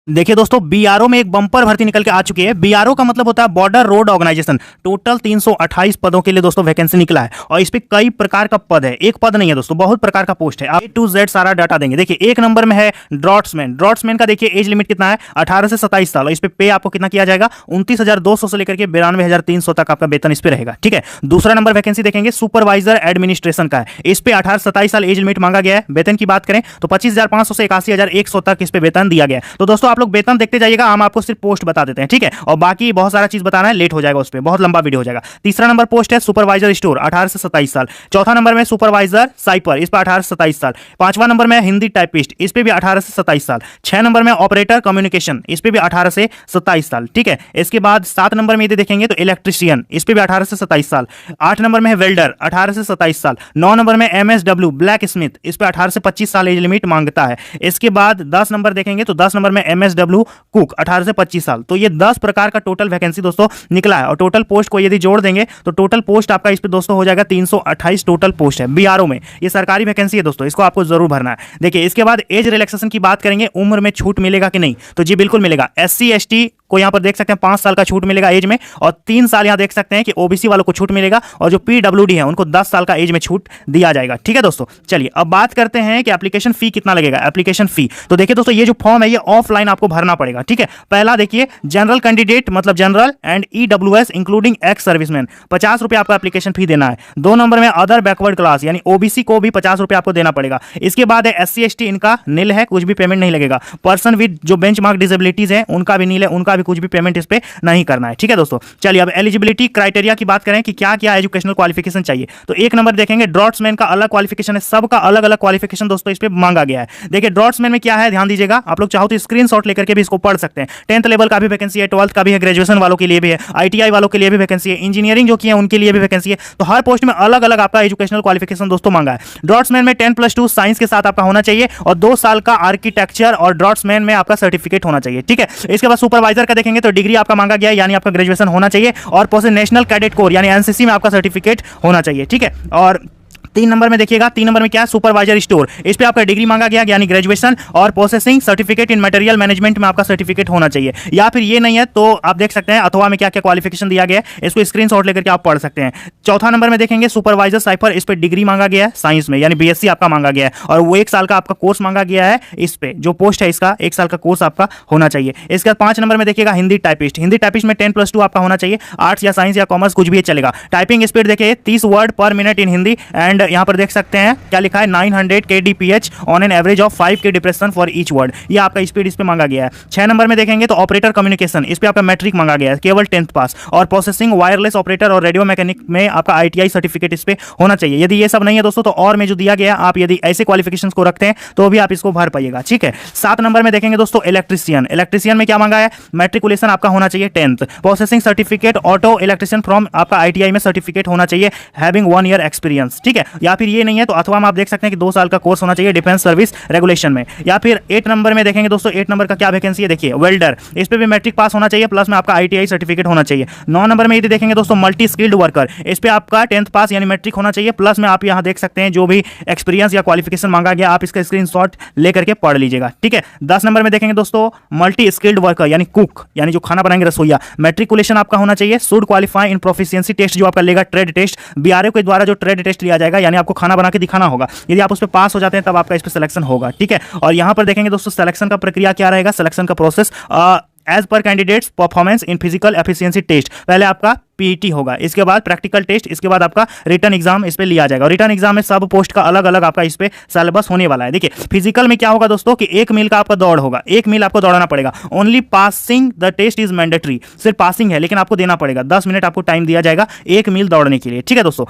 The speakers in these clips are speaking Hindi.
देखिए दोस्तों, बीआरओ में एक बम्पर भर्ती निकल के आ चुकी है। बीआरओ का मतलब होता है बॉर्डर रोड ऑर्गेनाइजेशन। टोटल 328 पदों के लिए दोस्तों वैकेंसी निकला है और इस पे कई प्रकार का पद है, एक पद नहीं है दोस्तों, बहुत प्रकार का पोस्ट है। A to Z सारा डाटा देंगे। देखिए, एक नंबर में है ड्रॉट्समैन। ड्रॉट्समैन का देखिए एज लिमिट कितना है, 18 से 27 साल। और इस पे पे आपको कितना किया जाएगा, 29,200 से लेकर के 92,300 तक आपका वेतन इस पे रहेगा। ठीक है, दूसरा नंबर वैकेंसी देखेंगे सुपरवाइजर एडमिनिस्ट्रेशन का है। इस पे 18 से 27 साल एज लिमिट मांगा गया है। वेतन की बात करें तो 25,500 से 81,100 तक इस पे वेतन दिया गया है। तो दोस्तों आप लोग वेतन देखते जाइए, हम आपको सिर्फ पोस्ट बता देते हैं। ठीक है, और बाकी बहुत सारा चीज बताना है, लेट हो जाएगा, उस पर बहुत लंबा वीडियो हो जाएगा। तीसरा नंबर पोस्ट है सुपरवाइजर स्टोर, 18 से 27 साल। चौथा नंबर में सुपरवाइजर साइपर, इस पर 18 से 27 साल। पांचवा नंबर में हिंदी टाइपिस्ट, इस पे भी 18 से 27 साल। 6 नंबर में ऑपरेटर कम्युनिकेशन, इस पे भी 18 से 27 साल। ठीक है, इसके बाद 7 नंबर में यदि देखेंगे तो इलेक्ट्रिशियन, इस पे भी 18 से 27 साल। 8 नंबर में है वेल्डर, 18 से 27 साल। 9 नंबर में एमएसडब्ल्यू ब्लैक स्मिथ, इस पे 18 से 25 साल एज लिमिट मांगता है। इसके बाद 10 नंबर देखेंगे तो 10 नंबर में एमएसडब्ल्यू कुक, 18 से 25 साल। तो ये 10 प्रकार का टोटल वैकेंसी दोस्तों निकला है और टोटल पोस्ट को यदि जोड़ देंगे तो टोटल पोस्ट आपका इस पे दोस्तों हो जाएगा 328 टोटल पोस्ट है बीआरओ में। ये सरकारी वैकेंसी है दोस्तों, इसको आपको जरूर भरना है। देखिए, इसके बाद एज रिलैक्सेशन की बात करेंगे, उम्र में छूट मिलेगा कि नहीं, तो जी बिल्कुल मिलेगा। एससी एसटी को यहां पर देख सकते हैं 5 साल का छूट मिलेगा एज में, और 3 साल यहां देख सकते हैं कि ओबीसी वालों को छूट मिलेगा, और जो पीडब्ल्यूडी है उनको 10 साल का एज में छूट दिया जाएगा। ठीक है दोस्तों, चलिए अब बात करते हैं कि एप्लीकेशन फी कितना लगेगा। एप्लीकेशन फी तो देखिए दोस्तों, ये जो फॉर्म है ये ऑफलाइन आपको भरना पड़ेगा। ठीक है, पहला देखिए जनरल कैंडिडेट मतलब general and EWS including ex serviceman, 50 रुपये आपको एप्लीकेशन फी देना है। 2 नंबर में अदर बैकवर्ड क्लास यानी ओबीसी को भी 50 रुपये आपको देना पड़ेगा। इसके बाद है एससी एसटी, इनका नील है, कुछ भी पेमेंट नहीं लगेगा। पर्सन विद जो बेंचमार्क डिसेबिलिटीज है उनका भी नील है, उनका भी कुछ भी पेमेंट इस पे नहीं करना है। ठीक है दोस्तों, चलिए अब एलिजिबिलिटी क्राइटेरिया की बात करें कि क्या क्या एजुकेशनल क्वालिफिकेशन चाहिए। तो एक नंबर देखेंगे ड्रॉट्समैन का अलग क्वालिफिकेशन है, सबका अलग अलग क्वालिफिकेशन दोस्तों इस पे मांगा गया है। देखिए ड्रॉट्समैन में क्या है, ध्यान दीजिएगा, आप लोग चाहो तो स्क्रीनशॉट लेकर के भी इसको पढ़ सकते हैं। 10th लेवल का भी वैकेंसी है, 12th का भी है, ग्रेजुएशन वालों के लिए भी है, आईटीआई वालों के लिए भी वैकेंसी है, इंजीनियरिंग जो की है उनके लिए भी वैकेंसी है। तो हर पोस्ट में अलग अलग आपका एजुकेशनल क्वालिफिकेशन दोस्तों मांगा है। ड्रॉट्समैन में 10+2 साइंस के साथ आपका होना चाहिए और 2 साल का आर्किटेक्चर और ड्रॉट्समैन में आपका सर्टिफिकेट होना चाहिए। ठीक है, इसके बाद सुपरवाइजर का देखेंगे तो डिग्री आपका मांगा गया है, यानी आपका ग्रेजुएशन होना चाहिए, और पोस्ट नेशनल कैडेट कोर यानी एनसीसी में आपका सर्टिफिकेट होना चाहिए। ठीक है, और 3 नंबर में देखिएगा, 3 नंबर में क्या है, सुपरवाइजर स्टोर, इस पे आपका डिग्री मांगा गया यानी ग्रेजुएशन, और processing certificate in material management में आपका सर्टिफिकेट होना चाहिए। या फिर ये नहीं है तो आप देख सकते हैं अथवा में क्या क्या क्वालिफिकेशन दिया गया है, इसको स्क्रीनशॉट लेकर के आप पढ़ सकते हैं। चौथा नंबर में देखेंगे सुपरवाइजर साइफर, इस पे डिग्री मांगा गया है साइंस में यानी बीएससी आपका मांगा गया है, और वो 1 साल का आपका कोर्स मांगा गया है। इस पे जो पोस्ट है इसका 1 साल का कोर्स आपका होना चाहिए। इसके बाद 5 नंबर में देखिएगा हिंदी टाइपिस्ट, हिंदी टाइपिस्ट में 10+2 आपका होना चाहिए, आर्ट्स या साइंस या कॉमर्स कुछ भी चलेगा। टाइपिंग स्पीड देखिए 30 वर्ड पर मिनट इन हिंदी, एंड यहाँ पर देख सकते हैं क्या लिखा है 900 kdph on an average of 5 k depression for each word, ये आपका स्पीड इस पे मांगा गया है। 6 नंबर में देखेंगे तो ऑपरेटर कम्युनिकेशन, इस पे आपका मैट्रिक मांगा गया है, केवल 10th पास, और प्रोसेसिंग वायरलेस ऑपरेटर और रेडियो मैकेनिक में आपका आईटीआई सर्टिफिकेट इस पे होना चाहिए। यदि ये सब नहीं है दोस्तों तो और में जो दिया गया आप यदि ऐसे क्वालिफिकेशंस को रखते हैं तो भी आप इसको भर पाइएगा। ठीक है, 7 नंबर में देखेंगे दोस्तों इलेक्ट्रिशियन, इलेक्ट्रिशियन में क्या मांगा है, मैट्रिकुलेशन आपका होना चाहिए 10th, processing certificate auto electrician from आपका आईटीआई में सर्टिफिकेट होना चाहिए, हैविंग 1 ईयर एक्सपीरियंस। ठीक है, या फिर ये नहीं है तो अथवा आप देख सकते हैं कि 2 साल का कोर्स होना चाहिए डिफेंस सर्विस रेगुलेशन में। या फिर 8 नंबर में देखेंगे दोस्तों, 8 नंबर का क्या वैकेंसी है, देखिए वेल्डर, इस पे भी मैट्रिक पास होना चाहिए, प्लस में आपका आईटीआई सर्टिफिकेट होना चाहिए। 9 नंबर में यदि देखेंगे दोस्तों मल्टी स्किल्ड वर्कर, इस पे आपका 10th पास यानी मैट्रिक होना चाहिए, प्लस में आप यहां देख सकते हैं जो भी एक्सपीरियंस या क्वालिफिकेशन मांगा गया आप इसका स्क्रीनशॉट लेकर के पढ़ लीजिएगा। ठीक है, 10 नंबर में देखेंगे दोस्तों मल्टी स्किल्ड वर्कर यानी कुक, यानी जो खाना बनाएंगे रसोईया, मैट्रिकुलेशन आपका होना चाहिए, should qualify in proficiency test जो आपका लेगा ट्रेड टेस्ट, बीआरओ के द्वारा जो ट्रेड टेस्ट लिया जाएगा, यानी आपको खाना बना के दिखाना होगा, यदि आप उस पर पास हो जाते हैं तब आपका इस पे सिलेक्शन होगा। ठीक है, और यहां पर देखेंगे दोस्तों सिलेक्शन का प्रक्रिया क्या रहेगा, सिलेक्शन का process as per candidates performance in physical efficiency test, पहले आपका पीईटी होगा, इसके बाद प्रैक्टिकल टेस्ट, इसके बाद आपका रिटर्न एग्जाम इस पे लिया जाएगा। रिटर्न एग्जाम में सब पोस्ट का अलग अलग आपका इस पे सिलेबस होने वाला है। देखिए फिजिकल में क्या होगा दोस्तों कि 1 मील का आपका दौड़ होगा, 1 मील आपको दौड़ना पड़ेगा, only passing the test is mandatory, सिर्फ पासिंग है लेकिन आपको देना पड़ेगा, 10 मिनट आपको टाइम दिया जाएगा 1 मील दौड़ने के लिए। ठीक है दोस्तों,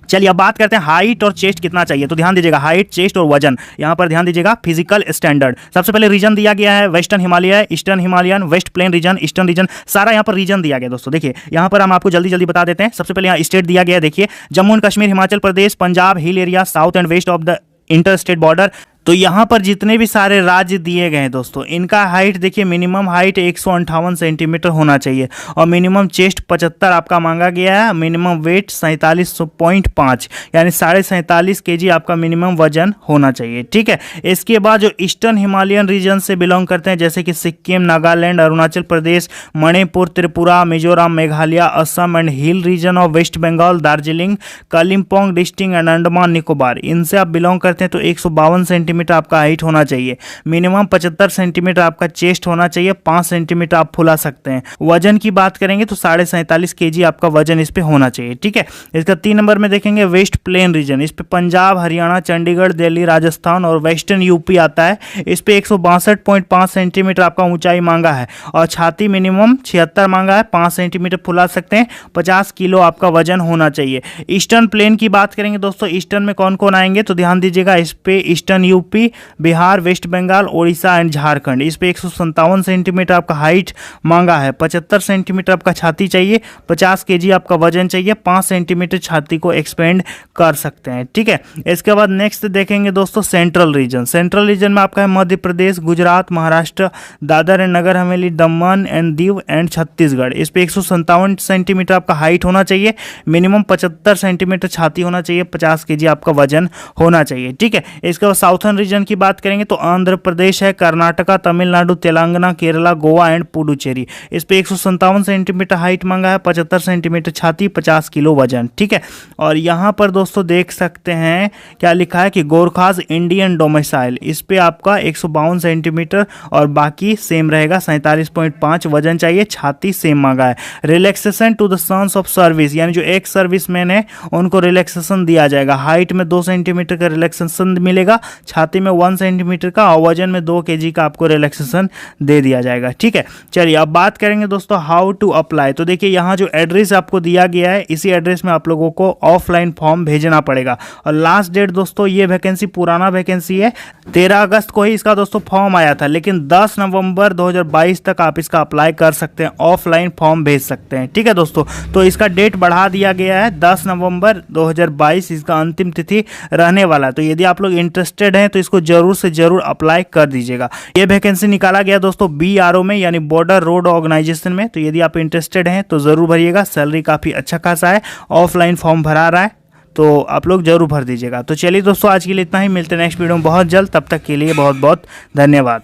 चलिए अब बात करते हैं हाइट और चेस्ट कितना चाहिए। तो ध्यान दीजिएगा हाइट, चेस्ट और वजन, यहां पर ध्यान दीजिएगा फिजिकल स्टैंडर्ड। सबसे पहले रीजन दिया गया है western Himalaya, eastern Himalayan, west plain region, eastern region, सारा यहां पर रीजन दिया गया दोस्तों। देखिए यहां पर हम आपको जल्दी जल्दी बता देते हैं। सबसे पहले यहां स्टेट दिया गया है, देखिए Jammu and Kashmir, Himachal Pradesh, Punjab, hill area, south and west of the inter state border, तो यहाँ पर जितने भी सारे राज्य दिए गए हैं दोस्तों, इनका हाइट देखिए, मिनिमम हाइट 158 सेंटीमीटर होना चाहिए और मिनिमम चेस्ट 75 आपका मांगा गया है। मिनिमम वेट 47.5 यानी 47.5 kg आपका मिनिमम वजन होना चाहिए। ठीक है, इसके बाद जो ईस्टर्न हिमालयन रीजन से बिलोंग करते हैं जैसे कि Sikkim, Nagaland, Arunachal Pradesh, Manipur, Tripura, Mizoram, Meghalaya, Assam and hill region of West Bengal, Darjeeling, Kalimpong district and Andaman Nicobar, इनसे आप बिलोंग करते हैं तो 152 सेंटीमीटर आपका हाइट होना चाहिए। मिनिमम 75 सेंटीमीटर आपका चेस्ट होना चाहिए, 5 सेंटीमीटर आप फुला सकते हैं। वजन की बात करेंगे तो 47.5 kg आपका वजन इस पे होना चाहिए। ठीक है, इसका 3 नंबर में देखेंगे वेस्ट प्लेन रीजन, इस पे पंजाब, हरियाणा, चंडीगढ़, दिल्ली, राजस्थान और वेस्टर्न यूपी आता है। इस पे 162.5 सेंटीमीटर आपका ऊंचाई मांगा है और छाती मिनिमम 76 मांगा है, 5 सेंटीमीटर फुला सकते हैं, 50 किलो आपका वजन होना चाहिए। ईस्टर्न प्लेन की बात करेंगे दोस्तों, ईस्टर्न में कौन कौन आएंगे तो ध्यान दीजिएगा, इस पे eastern UP, Bihar, west Bengal, Odisha and Jharkhand, इस पे 157 सेंटीमीटर आपका हाइट मांगा है, 75 सेंटीमीटर आपका छाती चाहिए, 50 kg आपका वजन चाहिए, 5 सेंटीमीटर छाती को एक्सपेंड कर सकते हैं। ठीक है, इसके बाद नेक्स्ट देखेंगे दोस्तों सेंट्रल रीजन। सेंट्रल रीजन में आपका है Madhya Pradesh, Gujarat, Maharashtra, Dadar and Nagar Haveli, Daman and Diu and Chhattisgarh, इस पे 157 सेंटीमीटर आपका हाइट होना चाहिए, मिनिमम 75 सेंटीमीटर छाती होना चाहिए, 50 kg आपका वजन होना चाहिए। ठीक है, इसके बाद साउथर्न रीजन की बात करेंगे तो आंध्र प्रदेश है, कर्नाटका, तमिलनाडु, तेलंगाना, केरला, गोवा एंड पुडुचेरी, इस पे 157 सेंटीमीटर हाइट मांगा है, 75 सेंटीमीटर छाती, 50 किलो वजन। ठीक है, और यहाँ पर दोस्तों देख सकते हैं क्या लिखा है कि गोरखाज इंडियन डोमिसाइल, इस पे आपका 152 सेंटीमीटर और बाकी सेम रहेगा, 47.5 वजन चाहिए, छाती सेम मांगा है। Relaxation to the sons of service, यानी जो एक सर्विसमैन है उनको रिलैक्सेशन दिया जाएगा। हाइट में 2 सेंटीमीटर का रिलैक्सेशन मिलेगा, छाती में 1 सेंटीमीटर का और वजन में 2 kg का आपको रिलैक्सेशन दे दिया जाएगा। ठीक है, चलिए अब बात करेंगे दोस्तों हाउ टू अप्लाई। तो देखिए यहाँ जो एड्रेस आपको दिया गया है इसी एड्रेस में आप लोगों को ऑफलाइन फॉर्म भेजना पड़ेगा और लास्ट डेट दोस्तों, ये वैकेंसी पुराना वैकेंसी है, 13 अगस्त को ही इसका दोस्तों फॉर्म आया था, लेकिन 10 नवंबर 2022 तक आप इसका अप्लाई कर सकते हैं, ऑफलाइन फॉर्म भेज सकते हैं। ठीक है दोस्तों, तो इसका डेट बढ़ा दिया गया है, 10 नवंबर 2022 इसका अंतिम तिथि रहने वाला है। तो यदि आप लोग इंटरेस्टेड हैं तो इसको जरूर से जरूर अप्लाई कर दीजिएगा। ये वैकेंसी निकाला गया दोस्तों BRO में यानी बॉर्डर रोड ऑर्गेनाइजेशन में, तो यदि आप इंटरेस्टेड हैं तो जरूर भरिएगा। सैलरी काफ़ी अच्छा खासा है, ऑफलाइन फॉर्म भरा रहा है तो आप लोग जरूर भर दीजिएगा। तो चलिए दोस्तों आज के लिए इतना ही, मिलते हैं नेक्स्ट वीडियो में बहुत जल्द, तब तक के लिए बहुत बहुत धन्यवाद।